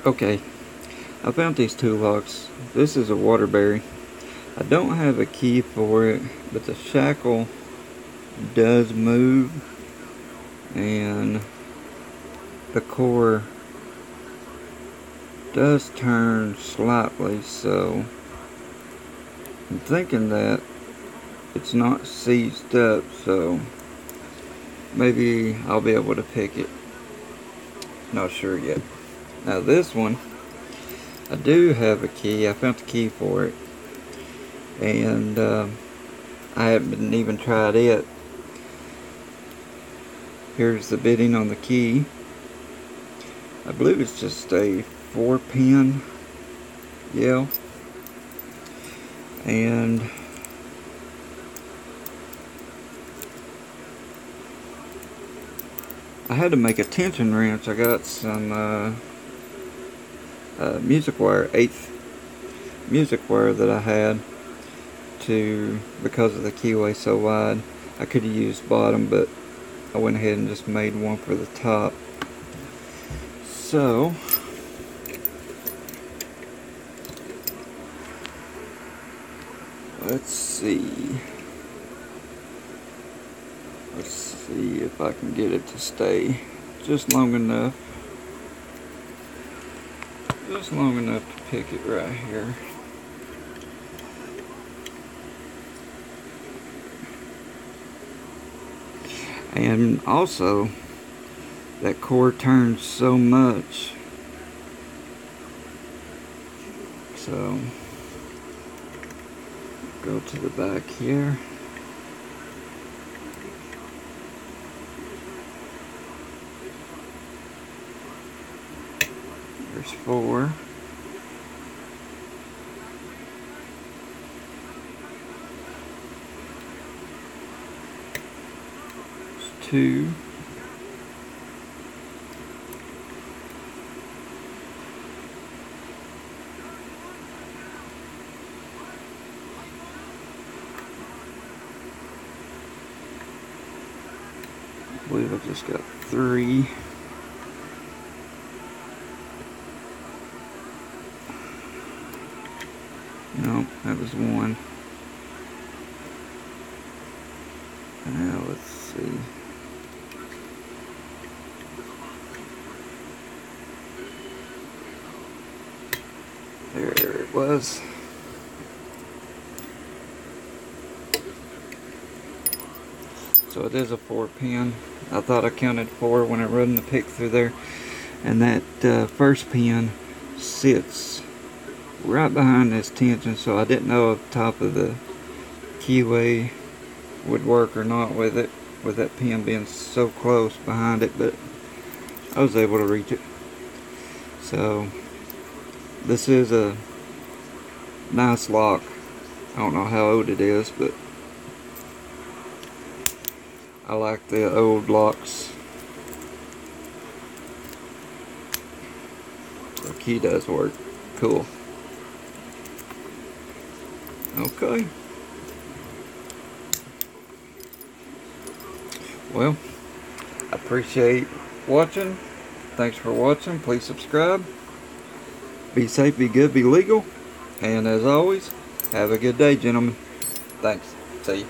Okay, I found these two locks. This is a Waterbury. I don't have a key for it, but the shackle does move and the core does turn slightly, so I'm thinking that it's not seized up, so maybe I'll be able to pick it. Not sure yet. Now this one, I do have a key. I found the key for it, and I haven't even tried it. Here's the bitting on the key. I believe it's just a 4-pin Yale, and I had to make a tension wrench. I got some music wire, 1/8 music wire that I had because of the keyway so wide. I could have used bottom, but I went ahead and just made one for the top. So let's see if I can get it to stay just long enough to pick it right here. And also, that core turns so much, so go to the back here. There's 4. There's 2. I believe I've just got 3. No, that was 1. Now let's see. There it was. So it is a 4-pin. I thought I counted 4 when I run the pick through there. And that first pin sits right behind this tension, so I didn't know if the top of the keyway would work or not with it, with that pin being so close behind it, but I was able to reach it. So this is a nice lock. I don't know how old it is, but I like the old locks. The key does work. Cool. Okay. Well, I appreciate watching. Thanks for watching. Please subscribe. Be safe, be good, be legal. And as always, have a good day, gentlemen. Thanks. See you.